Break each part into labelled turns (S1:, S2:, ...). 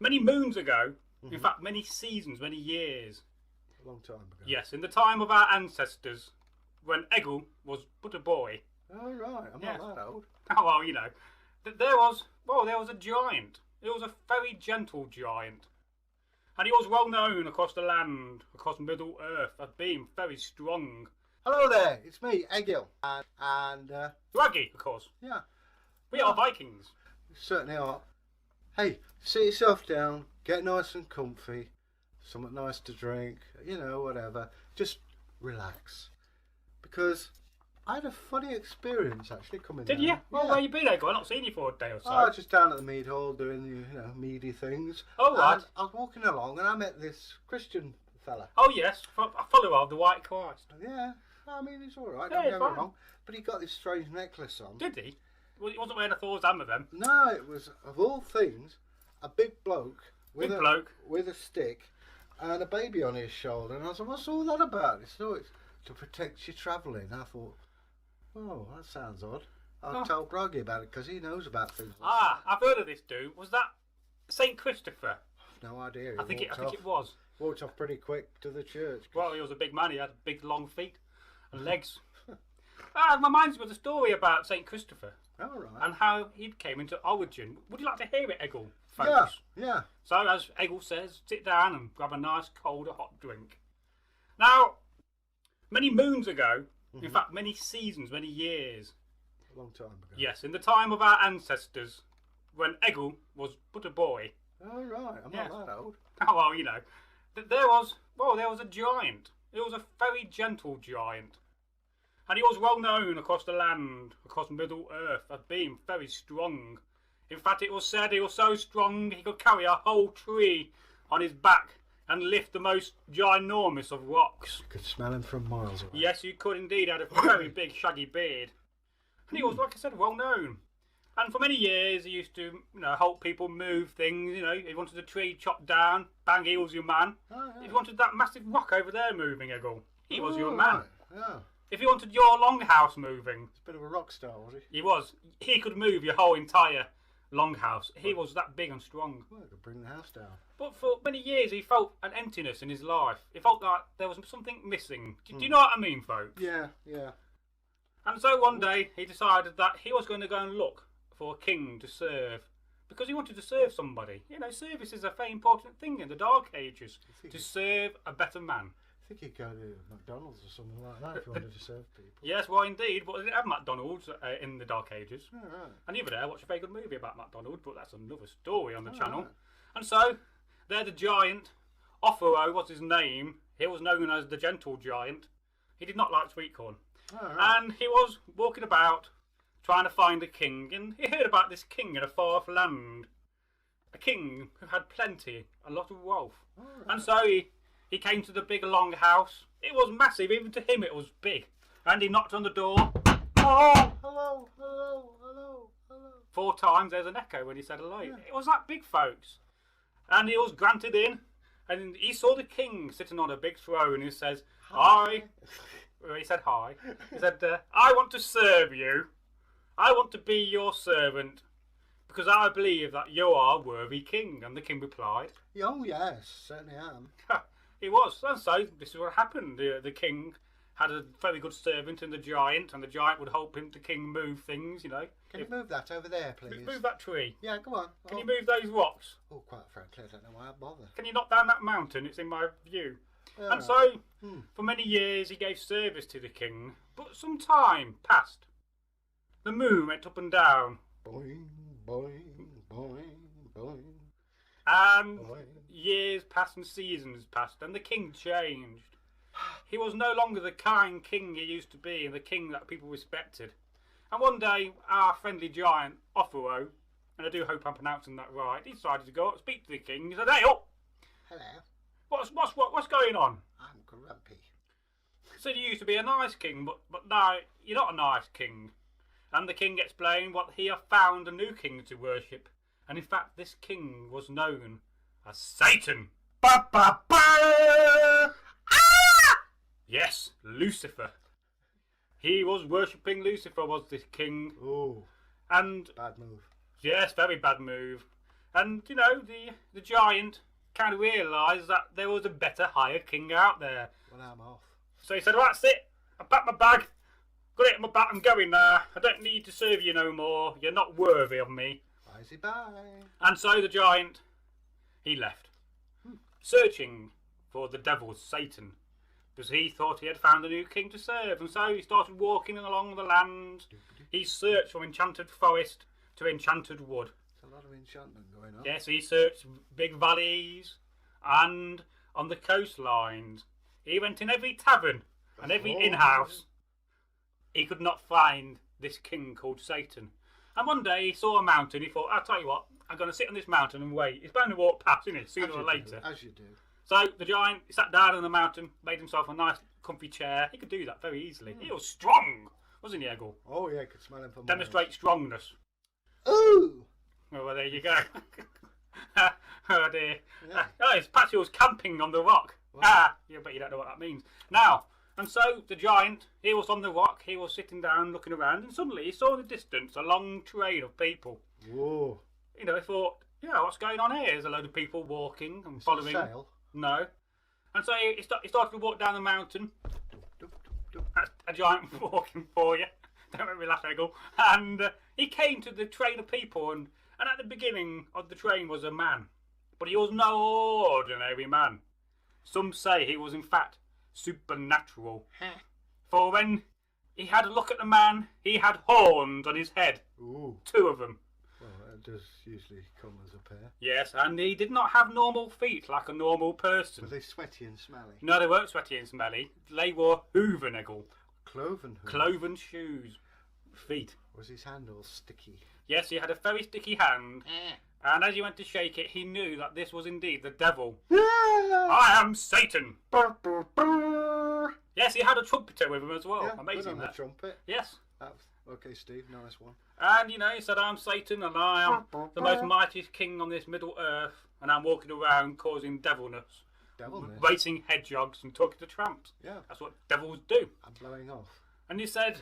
S1: Many moons ago, in fact, many seasons, many years.
S2: A long time ago.
S1: Yes, in the time of our ancestors, when Egil was but a boy.
S2: Oh, right. I'm not that old.
S1: Oh, well, you know. There was a giant. It was a very gentle giant. And he was well known across the land, across Middle Earth, as being very strong.
S2: Hello there, it's me, Egil. And
S1: Raggy, of course.
S2: yeah.
S1: We are Vikings.
S2: You certainly are. Hey, sit yourself down, get nice and comfy, something nice to drink, you know, whatever. Just relax. Because I had a funny experience actually coming
S1: Did
S2: down.
S1: you? Well,
S2: yeah.
S1: where you been, Egil? I've not seen you for a day or so.
S2: Oh, I was just down at the mead hall doing the, meady things.
S1: Oh, right.
S2: And I was walking along and I met this Christian fella.
S1: Oh, yes. A follower of the White Christ.
S2: Yeah, I mean, it's all right,
S1: Yeah,
S2: don't
S1: it's
S2: get me
S1: fine.
S2: wrong. But he got this strange necklace on.
S1: Did he? Well, he wasn't wearing a Thor's hammer then.
S2: No, it was, of all things, a big bloke with with a stick and a baby on his shoulder. And I was like, what's all that about? He said, oh, it's to protect you travelling. I thought, oh, that sounds odd. I'll tell Broggy about it because he knows about things like that.
S1: I've heard of this dude. Was that St. Christopher?
S2: No idea.
S1: I think it was.
S2: Walked off pretty quick to the church.
S1: Well, he was a big man. He had big, long feet and legs. My mind's with a story about St. Christopher
S2: All right.
S1: and how he came into origin. Would you like to hear it, Egil, folks?
S2: Yeah.
S1: So, as Egil says, sit down and grab a nice cold or hot drink. Now, many moons ago, in fact, many seasons, many years.
S2: A long time ago.
S1: Yes, in the time of our ancestors, when Egil was but a boy.
S2: Oh, right. I'm not that old.
S1: Oh, well, you know. There was a giant. It was a very gentle giant. And he was well known across the land, across Middle Earth, as being very strong. In fact, it was said he was so strong he could carry a whole tree on his back and lift the most ginormous of rocks.
S2: You could smell him from miles away.
S1: Yes, you could indeed. He had a very big shaggy beard. And he was, like I said, well known. And for many years he used to, help people move things, if you wanted a tree chopped down, bang, he was your man.
S2: Oh, yeah.
S1: If you wanted that massive rock over there moving, Egil, he was your man.
S2: Right. Yeah.
S1: If you wanted your longhouse moving,
S2: He's a bit of a rock star, was he?
S1: he was. He could move your whole entire longhouse. He was that big and strong.
S2: Well, could bring the house down.
S1: But for many years he felt an emptiness in his life. He felt like there was something missing. Do you know what I mean, folks?
S2: Yeah.
S1: And so one day he decided that he was going to go and look for a king to serve. Because he wanted to serve somebody. Service is a very important thing in the Dark Ages. To serve a better man.
S2: I think he'd go to McDonald's or something like that if he wanted to serve people.
S1: Yes, well, indeed, but they didn't have McDonald's in the Dark Ages.
S2: Oh, right.
S1: And the other day I watched a very good movie about McDonald's, but that's another story on the channel.
S2: Right.
S1: And so, there the giant, Offero was his name. He was known as the Gentle Giant. He did not like sweet corn.
S2: Oh, right.
S1: And he was walking about, trying to find a king, and he heard about this king in a far-off land. A king who had plenty, a lot of wealth.
S2: Oh, right.
S1: And so he came to the big long house. It was massive, even to him it was big. And he knocked on the door. Oh!
S2: Hello.
S1: 4 times there's an echo when he said hello.
S2: Yeah.
S1: It was that big, folks. And he was granted in. And he saw the king sitting on a big throne. He says, hi. He said hi. He said, I want to serve you. I want to be your servant. Because I believe that you are a worthy king. And the king replied,
S2: Oh, yes, certainly am.
S1: he was. And so this is what happened. The king had a very good servant in the giant. And the giant would help him, the king, move things,
S2: Can you move that over there, please?
S1: Move that tree.
S2: Yeah, go on.
S1: Can you move those rocks?
S2: Oh, quite frankly, I don't know why I bother.
S1: Can you knock down that mountain? It's in my view.
S2: Yeah.
S1: And so, for many years, he gave service to the king. But some time passed. The moon went up and down.
S2: Boing, boing, boing, boing.
S1: And
S2: Boing.
S1: years passed and seasons passed. And the king changed. He was no longer the kind king he used to be, and the king that people respected. And one day, our friendly giant, Offero, and I do hope I'm pronouncing that right, he decided to go up and speak to the king. He said, hey, up!
S2: Hello.
S1: What's going on?
S2: I'm grumpy.
S1: He said, you used to be a nice king, but now you're not a nice king. And the king explained what he had found a new king to worship. And in fact, this king was known as Satan.
S2: Ba ba ba!
S1: Yes, Lucifer. He was worshipping Lucifer, was this king.
S2: Oh,
S1: And
S2: bad move.
S1: yes, very bad move. And, the giant kind of realised that there was a better, higher king out there.
S2: Well, I'm off.
S1: So he said, well, that's it. I packed my bag. Got it in my back. I'm going now. I don't need to serve you no more. You're not worthy of me.
S2: Bye.
S1: And so the giant, he left, searching for the devil, Satan, because he thought he had found a new king to serve. And so he started walking along the land. He searched from enchanted forest to enchanted wood.
S2: There's a lot of enchantment going on.
S1: Yes, he searched big valleys and on the coastlines. He went in every tavern and every inn-house. He could not find this king called Satan. And one day he saw a mountain. He thought, I'll tell you what, I'm going to sit on this mountain and wait. He's bound to walk past, isn't he, sooner or later.
S2: As you do.
S1: So the giant sat down on the mountain, made himself a nice comfy chair. He could do that very easily. He was strong, wasn't he, Eggle?
S2: Oh, yeah, I could smell him from
S1: Demonstrate strongness.
S2: Ooh!
S1: Oh, well, there you go. Oh, dear.
S2: Yeah.
S1: It's Patsy was camping on the rock.
S2: Wow.
S1: Yeah, but you don't know what that means. Now, and so the giant, he was on the rock, he was sitting down looking around, and suddenly he saw in the distance a long train of people.
S2: Whoa.
S1: He thought, what's going on here? There's a load of people walking and following.
S2: A sail?
S1: No. And so he started to walk down the mountain. That's a giant walking for you. Don't make me laugh, Eggle. And he came to the train of people, and at the beginning of the train was a man. But he was no ordinary man. Some say he was in fact supernatural. For when he had a look at the man, he had horns on his head.
S2: Ooh.
S1: 2 of them.
S2: Well, that does usually come as a pair.
S1: Yes, and he did not have normal feet like a normal person.
S2: Were they sweaty and smelly?
S1: No, they weren't sweaty and smelly. They wore hooven, Eggle.
S2: Cloven hoof?
S1: Cloven shoes. Feet.
S2: Was his hand all sticky?
S1: Yes, he had a very sticky hand. And as he went to shake it, he knew that this was indeed the devil. I am Satan. Yes, he had a trumpeter with him as well.
S2: Yeah,
S1: amazing
S2: that. Trumpet.
S1: Yes.
S2: Okay, Steve, nice one.
S1: And, he said, I'm Satan and I am the most mightiest king on this middle earth. And I'm walking around causing devilness.
S2: Devilness?
S1: Racing hedgehogs and talking to tramps.
S2: Yeah.
S1: That's what devils do.
S2: I'm blowing off.
S1: And he said,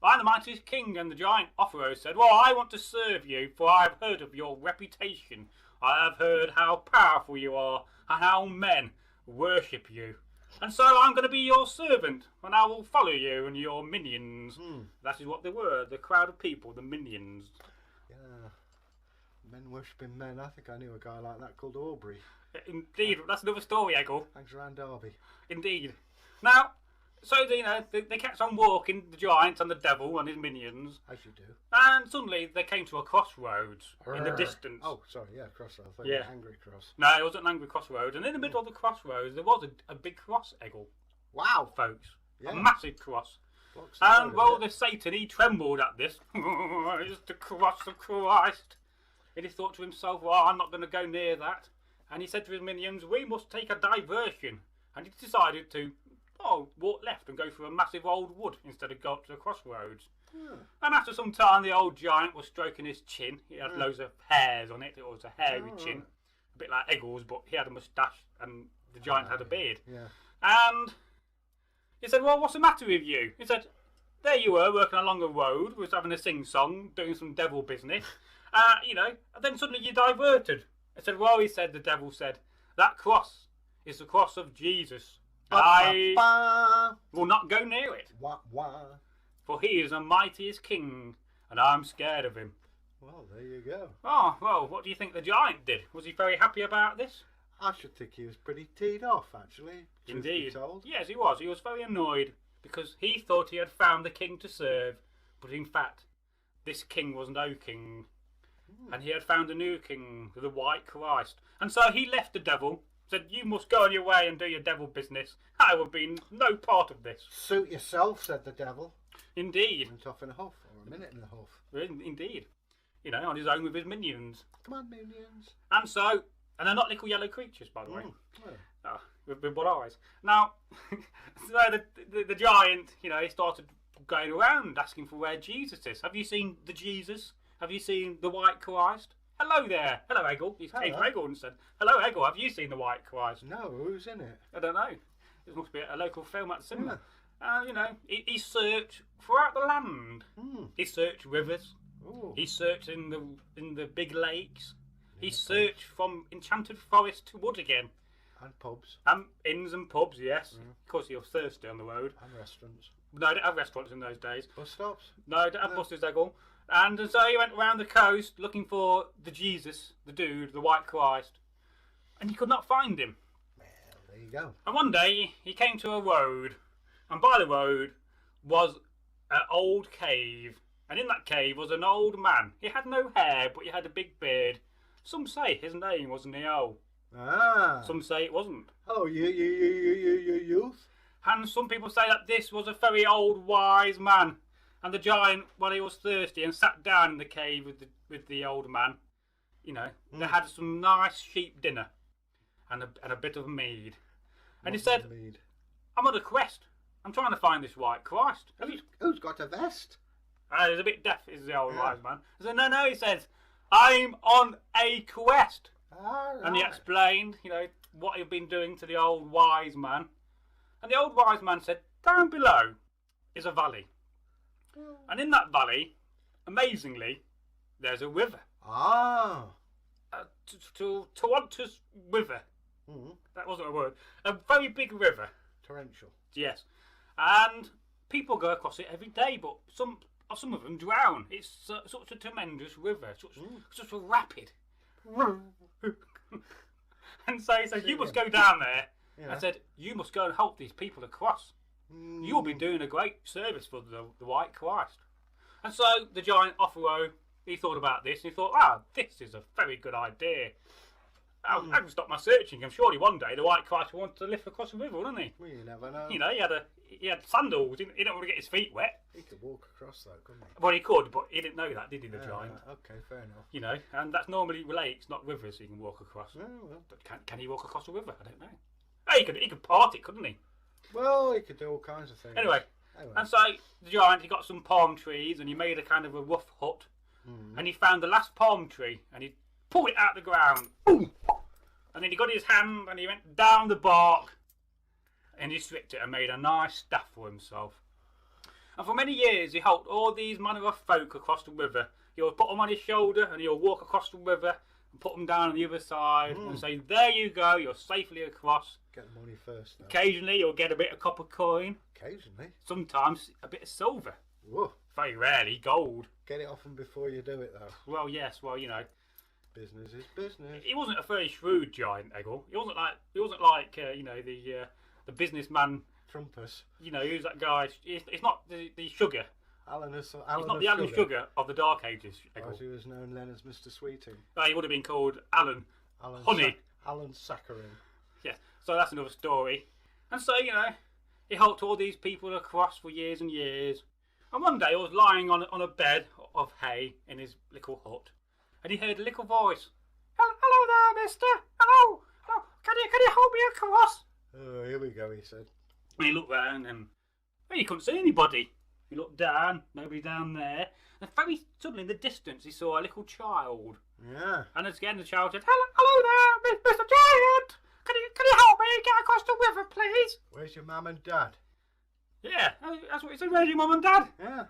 S1: I'm the mightiest king. And the giant Offero said, well, I want to serve you, for I have heard of your reputation. I have heard how powerful you are and how men worship you. And so I'm going to be your servant, and I will follow you and your minions. That is what they were, the crowd of people, the minions.
S2: Yeah. Men worshipping men. I think I knew a guy like that called Aubrey.
S1: Indeed, that's another story, Eggle.
S2: Hangs around Derby.
S1: Indeed. Now, so they kept on walking, the giant and the devil and his minions.
S2: As you do.
S1: And suddenly they came to a crossroads in the distance.
S2: Oh, sorry, yeah, crossroads. I thought
S1: Yeah.
S2: Angry cross.
S1: No, it wasn't an angry crossroad. And in the middle of the crossroads, there was a big cross, Eggle.
S2: Wow.
S1: Folks.
S2: Yeah.
S1: A massive cross.
S2: Blocks
S1: And,
S2: the
S1: well,
S2: road,
S1: the Satan, he trembled at this. It's the cross of Christ. And he thought to himself, well, I'm not going to go near that. And he said to his minions, we must take a diversion. And he decided to walk left and go through a massive old wood instead of go up to the crossroads.
S2: Yeah.
S1: And after some time, the old giant was stroking his chin. He had loads of hairs on it. It was a hairy chin. A bit like Eggles, but he had a moustache and the giant had a beard.
S2: Yeah.
S1: And he said, well, what's the matter with you? He said, there you were, working along a road, was having a sing-song, doing some devil business. And then suddenly you diverted. I said, well, the devil said, that cross is the cross of Jesus. I will not go near it. For he is the mightiest king, and I'm scared of him.
S2: Well, there you go.
S1: Oh, well, what do you think the giant did? Was he very happy about this?
S2: I should think he was pretty teed off, actually. truth be
S1: Indeed.
S2: told.
S1: Yes, he was. He was very annoyed because he thought he had found the king to serve, but in fact, this king was no king. And he had found a new king, the White Christ. And so he left the devil, said, you must go on your way and do your devil business. I will be no part of this.
S2: Suit yourself, said the devil.
S1: Indeed.
S2: Went off in a huff, or a minute in a huff.
S1: Indeed. On his own with his minions.
S2: Come on, minions.
S1: And they're not little yellow creatures, by the way.
S2: Yeah.
S1: With what eyes. Now, so the giant, he started going around asking for where Jesus is. Have you seen the Jesus? Have you seen the White Christ? Hello there. Hello, Eggle. He came to Eggle and said, hello, Eggle, have you seen the White Christ?
S2: No, who's in it?
S1: I don't know. It must be a local film at cinema. He searched throughout the land. He searched rivers.
S2: Ooh.
S1: He searched in the big lakes. He searched from enchanted forest to wood again.
S2: And pubs.
S1: And inns and pubs, yes. Of course, he was thirsty on the road.
S2: And restaurants.
S1: No, they didn't have restaurants in those days.
S2: Bus stops?
S1: No, they didn't have buses, Eggle. And so he went around the coast looking for the Jesus, the dude, the White Christ. And he could not find him.
S2: Well, there you go.
S1: And one day, he came to a road. And by the road was an old cave. And in that cave was an old man. He had no hair, but he had a big beard. Some say his name was Neo.
S2: Ah.
S1: Some say it wasn't.
S2: Oh, you youth.
S1: And some people say that this was a very old, wise man. And the giant, when he was thirsty and sat down in the cave with the old man, you know, they had some nice sheep dinner and a bit of mead. And he said, I'm on a quest. I'm trying to find this White Christ.
S2: Who's got a vest?
S1: He's a bit deaf, is the old wise man. I said, no, he says, I'm on a quest.
S2: Right.
S1: And he explained, you know, what he'd been doing to the old wise man. And the old wise man said, down below is a valley. And in that valley, amazingly, there's a river.
S2: Ah.
S1: Toronto's River. That wasn't a word. A very big river.
S2: Torrential.
S1: Yes. And people go across it every day, but some of them drown. It's such a tremendous river, such a rapid. And so he said, you must go down there. Yeah. I said, you must go and help these people across. You'll be doing a great service for the White Christ. And so the giant off-road, he thought about this, and he thought, this is a very good idea. I can stop my searching, and surely one day the White Christ will want to lift across the river, wouldn't he?
S2: Well, you never know.
S1: You know, he had sandals, he didn't want to get his feet wet.
S2: He could walk across though, couldn't he?
S1: Well, he could, but he didn't know that, did he, the giant?
S2: Okay, fair enough.
S1: You know, and that's normally lakes, not rivers, he can walk across.
S2: Oh, well.
S1: But can he walk across a river? I don't know. He could part it, couldn't he?
S2: Well, he could do all kinds of things.
S1: Anyway. And so the giant, he got some palm trees and he made a kind of a rough hut. And he found the last palm tree and he pulled it out of the ground. Boom! And then he got his hand and he went down the bark and he stripped it and made a nice staff for himself. And for many years he helped all these manner of folk across the river. He would put them on his shoulder and he would walk across the river and put them down on the other side and say, there you go, you're safely across.
S2: Get the money first, though.
S1: Occasionally you'll get a bit of copper coin.
S2: Occasionally?
S1: Sometimes a bit of silver.
S2: Whoa.
S1: Very rarely gold.
S2: Get it off them before you do it, though.
S1: Well, yes, well, you know.
S2: Business is business.
S1: He wasn't a very shrewd giant, Eggle. He wasn't like you know, the businessman.
S2: Trumpus.
S1: You know, who's that guy? He's not the sugar.
S2: He's
S1: not the Alan Sugar of the Dark Ages, Eggle.
S2: He was known then as Mr. Sweeting.
S1: He would have been called Alan Honey.
S2: Alan Saccharin.
S1: Yes, so that's another story. And so, you know, he helped all these people across for years and years. And one day I was lying on a bed of hay in his little hut. And he heard a little voice. Hello there, mister. Hello. Can you help me across?
S2: Oh, here we go, he said.
S1: And he looked round and he couldn't see anybody. He looked down, nobody down there. And very suddenly in the distance he saw a little child.
S2: Yeah.
S1: And again the child said, hello there, Mr. Giant. Can you help me get across the river, please?
S2: Where's your mum and dad?
S1: Yeah, that's what he said. Where's your mum and dad?
S2: Yeah.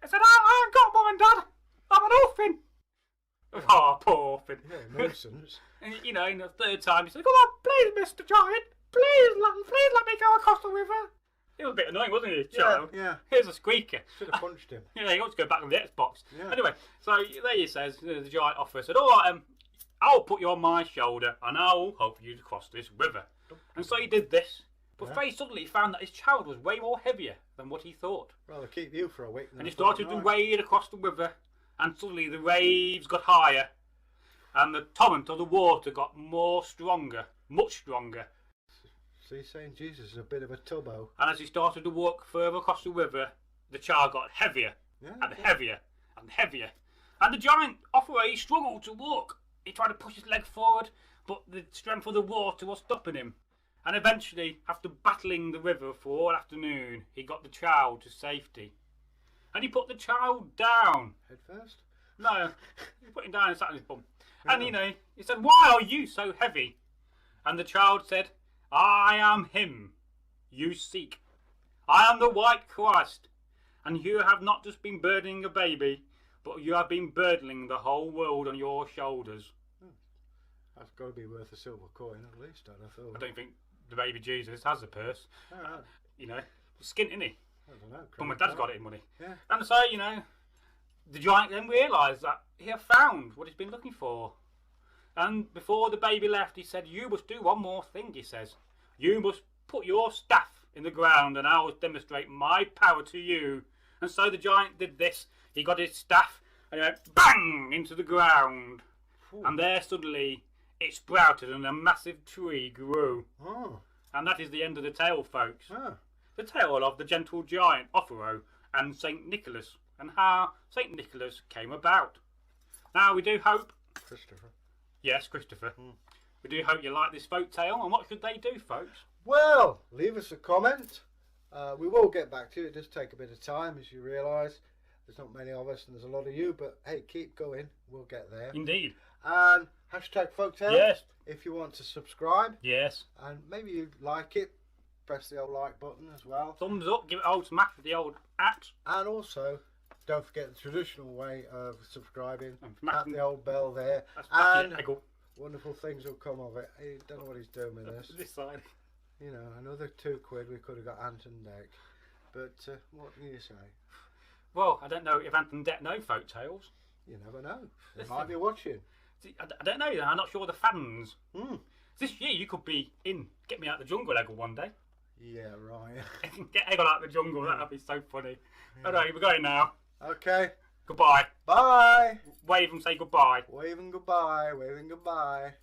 S1: I said, I ain't got mum and dad. I'm an orphan. Oh, poor orphan.
S2: Yeah, nuisance.
S1: And, you know, in the third time, he said, come on, please, Mr. Giant. Please let me go across the river. It was a bit annoying, wasn't it, child?
S2: Yeah.
S1: Here's a squeaker.
S2: Should have punched him.
S1: Yeah, he ought to go back on the Xbox.
S2: Yeah.
S1: Anyway, so there he says, the giant offer said, all right, I'll put you on my shoulder and I will help you to cross this river. And so he did this. But very suddenly he found that his child was way more heavier than what he thought.
S2: Rather keep you for a week.
S1: And he started to wade across the river, and suddenly the waves got higher, and the torrent of the water got much stronger.
S2: So you're saying Jesus is a bit of a tubbo.
S1: And as he started to walk further across the river, the child got heavier and heavier and heavier. And the giant, he struggled to walk. He tried to push his leg forward, but the strength of the water was stopping him. And eventually, after battling the river for all afternoon, he got the child to safety. And he put the child down.
S2: Head first?
S1: No, he put him down and sat on his bum. Yeah. And, you know, he said, why are you so heavy? And the child said, I am him you seek. I am the White Christ. And you have not just been burdening a baby, but you have been burdening the whole world on your shoulders.
S2: That's got to be worth a silver coin at least, I'd have thought.
S1: I don't think the baby Jesus has a purse.
S2: Oh,
S1: You know, skint, isn't he?
S2: I don't know.
S1: But my dad's got it in money.
S2: Yeah.
S1: And so, you know, the giant then realised that he had found what he's been looking for. And before the baby left, he said, "You must do one more thing," he says. "You must put your staff in the ground and I will demonstrate my power to you." And so the giant did this. He got his staff and he went bang into the ground.
S2: Ooh.
S1: And there suddenly it sprouted and a massive tree grew.
S2: Oh.
S1: And that is the end of the tale, folks.
S2: Oh.
S1: The tale of the gentle giant Offero and St. Nicholas, and how St. Nicholas came about. Now we do hope...
S2: Christopher.
S1: Yes, Christopher. We do hope you like this folk tale, and what should they do, folks?
S2: Well, leave us a comment. We will get back to it. It does take a bit of time, as you realise. There's not many of us and there's a lot of you, but hey, keep going. We'll get there.
S1: Indeed.
S2: And hashtag folktale.
S1: Yes.
S2: If you want to subscribe.
S1: Yes.
S2: And maybe you like it, press the old like button as well.
S1: Thumbs up, give it old smack with the old axe.
S2: And also, don't forget the traditional way of subscribing.
S1: And
S2: Tap the old bell there.
S1: That's
S2: And
S1: Eggle.
S2: wonderful things will come of it. I don't know what he's doing with this.
S1: This side.
S2: You know, another £2 we could have got Ant and Deck. But what can you say?
S1: Well, I don't know if Anton Deck know folk tales.
S2: You never know. They might be watching.
S1: See, I don't know. I'm not sure the fans.
S2: Mm.
S1: This year you could be in Get Me Out of the Jungle, Eggle, one day.
S2: Yeah, right.
S1: Get Eggle out of the jungle. That'd be so funny. Yeah. Alright, we're going now.
S2: Okay.
S1: Goodbye.
S2: Bye.
S1: Wave and say goodbye.
S2: Waving goodbye. Waving goodbye.